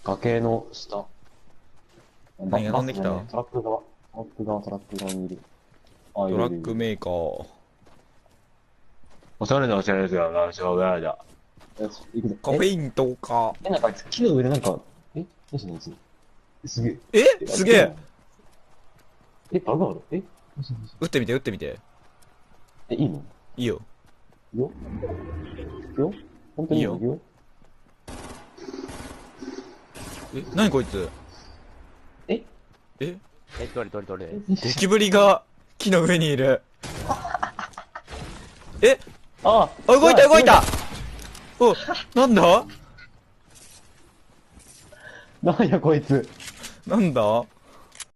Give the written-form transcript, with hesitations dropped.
崖の下。何が飛んできた？トラック側にいる。あ、トラックメーカー。おしゃれなおしゃれですよ、な、しょうがないだ。よし、行くぞ。カフェインとか。なんかあいつ木の上でなんか、どうしたのあいつ。すげえ。すげえ。バグある？どうした撃ってみて、撃ってみて。いいの？いいよ。いいよ？いくよ？本当にいいよ？いい何こいつ。え、どれゴキブリが木の上にいる。あ、動いたお、なんだなんやこいつ。なんだ